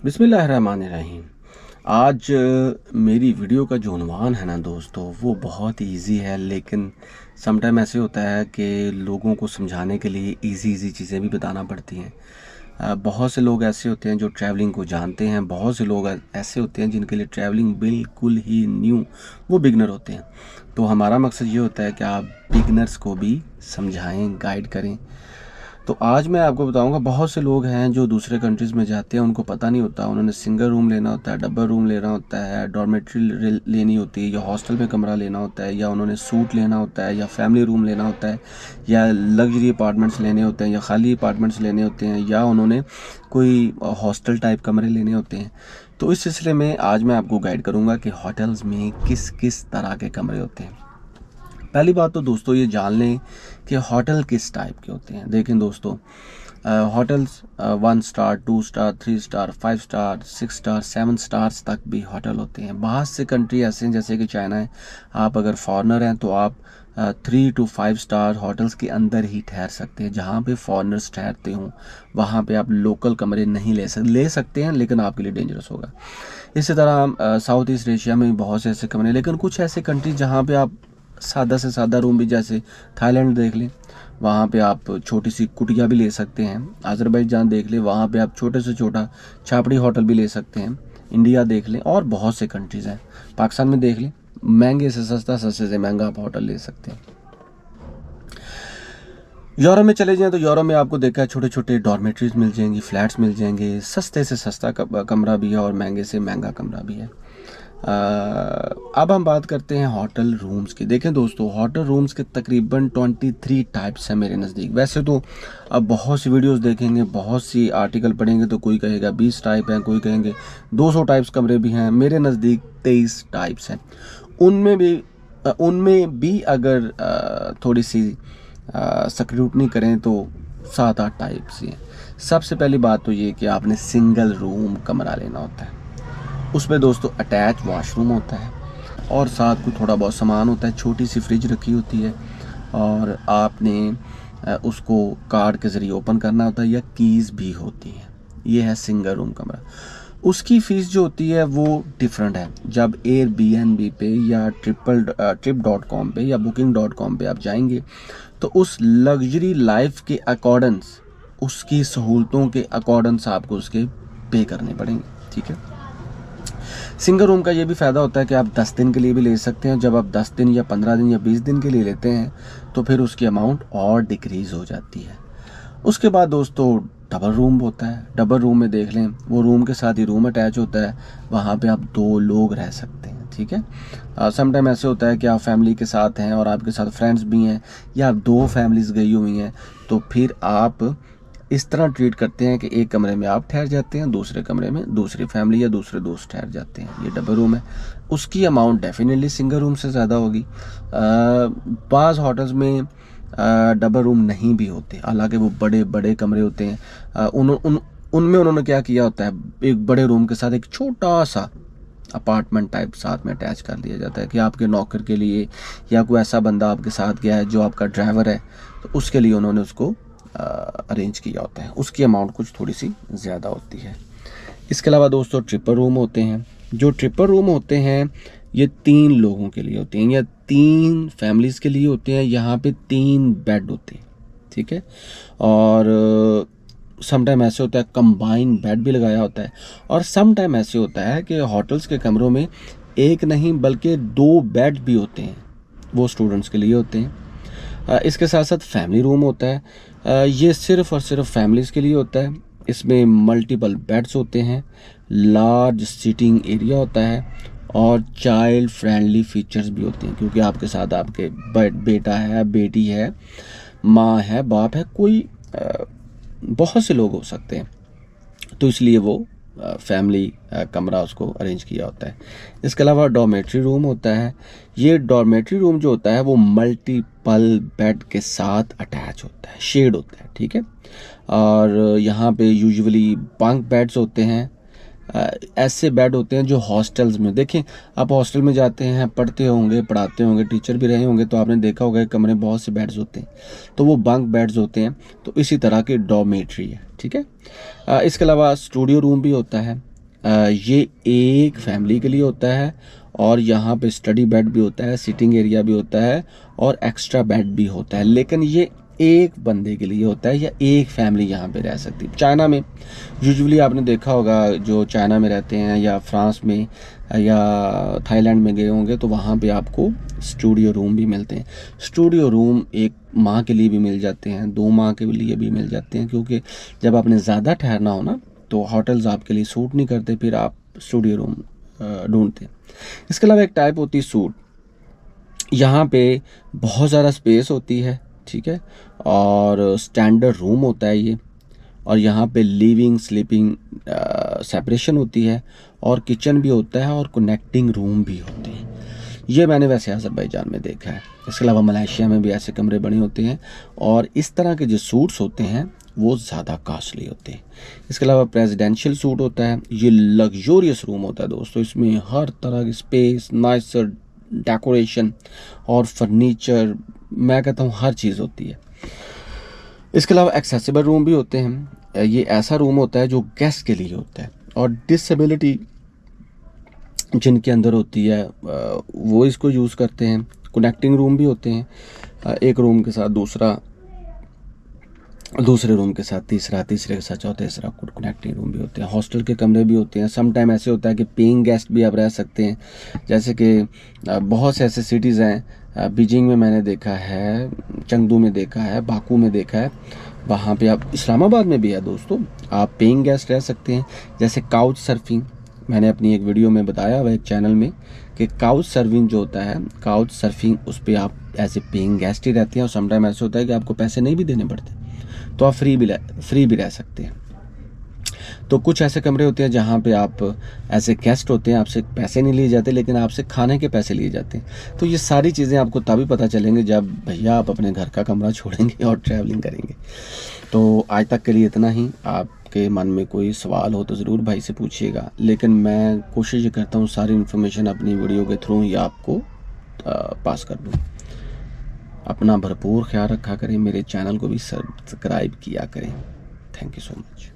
बिस्मिल्लाहिर्रहमानिर्रहीम। आज मेरी वीडियो का जो उन्वान है ना दोस्तों, वो बहुत ही ईजी है, लेकिन समटाइम ऐसे होता है कि लोगों को समझाने के लिए इजी चीज़ें भी बताना पड़ती हैं। बहुत से लोग ऐसे होते हैं जो ट्रैवलिंग को जानते हैं, बहुत से लोग ऐसे होते हैं जिनके लिए ट्रैवलिंग बिल्कुल ही न्यू, वो बिगनर होते हैं। तो हमारा मकसद ये होता है कि आप बिगनर्स को भी समझाएं, गाइड करें। तो आज मैं आपको बताऊंगा, बहुत से लोग हैं जो दूसरे कंट्रीज़ में जाते हैं, उनको पता नहीं होता, उन्होंने सिंगल रूम लेना होता है, डबल रूम लेना होता है, डॉर्मेट्री लेनी होती है, या हॉस्टल में कमरा लेना होता है, या उन्होंने सूट लेना होता है, या फैमिली रूम लेना होता है, या लग्जरी अपार्टमेंट्स लेने होते हैं, या खाली अपार्टमेंट्स लेने होते हैं, या उन्होंने कोई हॉस्टल टाइप कमरे लेने होते हैं। तो इस सिलसिले में आज मैं आपको गाइड करूँगा कि होटल्स में किस किस तरह के कमरे होते हैं। पहली बात तो दोस्तों ये जान लें कि होटल किस टाइप के होते हैं। देखें दोस्तों, hotels 1 star, 2 star, 3 star, 5 star, 6 star, 7 stars तक भी होटल होते हैं। बहुत से कंट्री ऐसे हैं जैसे कि चाइना है, आप अगर फॉरेनर हैं तो आप 3 to 5 स्टार होटल्स के अंदर ही ठहर सकते हैं। जहाँ पे फॉरेनर्स ठहरते हों वहाँ पे आप लोकल कमरे नहीं ले सकते हैं, लेकिन आपके लिए डेंजरस होगा। इसी तरह साउथ ईस्ट एशिया में भी बहुत से ऐसे कमरे, लेकिन कुछ ऐसे कंट्री जहाँ पे आप सादा से सादा रूम भी, जैसे थाईलैंड देख लें, वहाँ पे आप छोटी सी कुटिया भी ले सकते हैं। अज़रबैजान देख लें, वहाँ पे आप छोटे से छोटा छापड़ी होटल भी ले सकते हैं। इंडिया देख लें, और बहुत से कंट्रीज़ हैं। पाकिस्तान में देख लें, महंगे से सस्ता, सस्ते से महंगा आप होटल ले सकते हैं। यूरोप में चले जाएं तो यूरोप में आपको देखा है छोटे छोटे डॉर्मेट्रीज मिल जाएंगी, फ्लैट्स मिल जाएंगे, सस्ते से सस्ता कमरा भी है और महंगे से महंगा कमरा भी है। अब हम बात करते हैं होटल रूम्स की। देखें दोस्तों, होटल रूम्स के तकरीबन 23 टाइप्स हैं मेरे नज़दीक। वैसे तो अब बहुत सी वीडियोस देखेंगे, बहुत सी आर्टिकल पढ़ेंगे तो कोई कहेगा 20 टाइप हैं, कोई कहेंगे 200 टाइप्स कमरे भी हैं। मेरे नज़दीक 23 टाइप्स हैं। उनमें भी अगर थोड़ी सी स्क्रूटनी करें तो 7-8 टाइप्स ही हैं। सबसे पहली बात तो ये कि आपने सिंगल रूम कमरा लेना होता है। उसमें दोस्तों अटैच वॉशरूम होता है और साथ को थोड़ा बहुत सामान होता है, छोटी सी फ्रिज रखी होती है, और आपने उसको कार्ड के ज़रिए ओपन करना होता है, या कीज़ भी होती हैं। ये है सिंगल रूम कमरा। उसकी फ़ीस जो होती है वो डिफरेंट है। जब एयरबीएनबी पे या trip.com पे या booking.com पे आप जाएंगे तो उस लग्जरी लाइफ के अकॉर्डेंस, उसकी सहूलतों के अकॉर्डेंस आपको उसके पे करने पड़ेंगे। ठीक है। सिंगल रूम का ये भी फ़ायदा होता है कि आप 10 दिन के लिए भी ले सकते हैं। जब आप 10 दिन या 15 दिन या 20 दिन के लिए लेते हैं तो फिर उसकी अमाउंट और डिक्रीज़ हो जाती है। उसके बाद दोस्तों डबल रूम होता है। डबल रूम में देख लें, वो रूम के साथ ही रूम अटैच होता है, वहाँ पे आप 2 लोग रह सकते हैं। ठीक है। समटाइम ऐसे होता है कि आप फैमिली के साथ हैं और आपके साथ फ्रेंड्स भी हैं, या आप 2 फैमिलीज़ गई हुई हैं, तो फिर आप इस तरह ट्रीट करते हैं कि एक कमरे में आप ठहर जाते हैं, दूसरे कमरे में दूसरी फैमिली या दूसरे दोस्त ठहर जाते हैं। ये डबल रूम है। उसकी अमाउंट डेफिनेटली सिंगल रूम से ज़्यादा होगी। बाज़ होटल्स में डबल रूम नहीं भी होते, हालांकि वो बड़े बड़े कमरे होते हैं। उनमें उन्होंने क्या किया होता है, एक बड़े रूम के साथ एक छोटा सा अपार्टमेंट टाइप साथ में अटैच कर दिया जाता है कि आपके नौकर के लिए, या कोई ऐसा बंदा आपके साथ गया है जो आपका ड्राइवर है, तो उसके लिए उन्होंने उसको अरेंज किया होता है। उसकी अमाउंट कुछ थोड़ी सी ज़्यादा होती है। इसके अलावा दोस्तों ट्रिपल रूम होते हैं। जो ट्रिपल रूम होते हैं ये 3 लोगों के लिए होते हैं या 3 फैमिलीज़ के लिए होते हैं। यहाँ पे 3 बेड होते हैं। ठीक है। और समटाइम ऐसे होता है कंबाइन बेड भी लगाया होता है, और समटाइम ऐसे होता है कि होटल्स के कमरों में एक नहीं बल्कि 2 बेड भी होते हैं, वो स्टूडेंट्स के लिए होते हैं। इसके साथ साथ फैमिली रूम होता है। ये सिर्फ़ और सिर्फ फैमिलीज़ के लिए होता है। इसमें मल्टीपल बेड्स होते हैं, लार्ज सीटिंग एरिया होता है, और चाइल्ड फ्रेंडली फीचर्स भी होते हैं, क्योंकि आपके साथ आपके बेटा है, बेटी है, माँ है, बाप है, कोई बहुत से लोग हो सकते हैं, तो इसलिए वो फैमिली कमरा उसको अरेंज किया होता है। इसके अलावा डॉर्मेट्री रूम होता है। ये डॉर्मेट्री रूम जो होता है वो मल्टीपल बेड के साथ अटैच होता है, शेड होता है। ठीक है। और यहाँ पे यूजुअली बंक बेड्स होते हैं। ऐसे बेड होते हैं जो हॉस्टल्स में, देखें आप हॉस्टल में जाते हैं, पढ़ते होंगे, पढ़ाते होंगे, टीचर भी रहे होंगे, तो आपने देखा होगा कमरे में बहुत से बेड्स होते हैं, तो वो बंक बेड्स होते हैं। तो इसी तरह के डॉर्मेट्री है। ठीक है। इसके अलावा स्टूडियो रूम भी होता है। ये एक फैमिली के लिए होता है और यहाँ पे स्टडी बेड भी होता है, सिटिंग एरिया भी होता है और एक्स्ट्रा बेड भी होता है, लेकिन ये एक बंदे के लिए होता है या एक फैमिली यहाँ पे रह सकती है। चाइना में यूजुअली आपने देखा होगा, जो चाइना में रहते हैं या फ्रांस में या थाईलैंड में गए होंगे तो वहाँ पे आपको स्टूडियो रूम भी मिलते हैं। स्टूडियो रूम एक माह के लिए भी मिल जाते हैं, 2 माह के लिए भी मिल जाते हैं, क्योंकि जब आपने ज़्यादा ठहरना हो ना तो होटल्स आपके लिए सूट नहीं करते, फिर आप स्टूडियो रूम ढूंढते हैं। इसके अलावा एक टाइप होती है सूट, यहाँ पे बहुत ज़्यादा स्पेस होती है, ठीक है, और स्टैंडर्ड रूम होता है ये, और यहाँ पे लिविंग स्लीपिंग सेपरेशन होती है और किचन भी होता है और कनेक्टिंग रूम भी होते हैं। ये मैंने वैसे अज़रबैजान में देखा है। इसके अलावा मलेशिया में भी ऐसे कमरे बने होते हैं और इस तरह के जो सूट्स होते हैं वो ज़्यादा कॉस्टली होते हैं। इसके अलावा प्रेसिडेंशियल सूट होता है, ये लग्जोरियस रूम होता है दोस्तों, इसमें हर तरह की स्पेस, नाइसर डेकोरेशन और फर्नीचर, मैं कहता हूँ हर चीज़ होती है। इसके अलावा एक्सेसिबल रूम भी होते हैं, ये ऐसा रूम होता है जो गेस्ट के लिए होता है और डिसेबिलिटी जिनके अंदर होती है वो इसको यूज़ करते हैं। कनेक्टिंग रूम भी होते हैं, एक रूम के साथ दूसरा, दूसरे रूम के साथ तीसरा, तीसरे के साथ चौथा, तीसरा कनेक्टिंग रूम भी होते हैं। हॉस्टल के कमरे भी होते हैं। सम टाइम ऐसे होता है कि पेइंग गेस्ट भी आप रह सकते हैं, जैसे कि बहुत से ऐसे सिटीज़ हैं, बीजिंग में मैंने देखा है, चंगदू में देखा है, बाकू में देखा है, वहाँ पे आप, इस्लामाबाद में भी है दोस्तों, आप पेइंग गेस्ट रह सकते हैं। जैसे काउच सर्फिंग, मैंने अपनी एक वीडियो में बताया हुआ एक चैनल में कि काउच सर्फिंग जो होता है, काउच सर्फिंग उस पर आप एज ए पेइंग गेस्ट ही रहते हैं और समटाइम ऐसे होता है कि आपको पैसे नहीं भी देने पड़ते, तो आप फ्री भी रह सकते हैं। तो कुछ ऐसे कमरे होते हैं जहाँ पे आप एज ए गेस्ट होते हैं, आपसे पैसे नहीं लिए जाते लेकिन आपसे खाने के पैसे लिए जाते हैं। तो ये सारी चीज़ें आपको तभी पता चलेंगे जब भैया आप अपने घर का कमरा छोड़ेंगे और ट्रैवलिंग करेंगे। तो आज तक के लिए इतना ही। आपके मन में कोई सवाल हो तो ज़रूर भाई से पूछिएगा, लेकिन मैं कोशिश करता हूँ सारी इन्फॉर्मेशन अपनी वीडियो के थ्रू ही आपको पास कर दूँ। अपना भरपूर ख्याल रखा करें, मेरे चैनल को भी सब्सक्राइब किया करें। Thank you so much.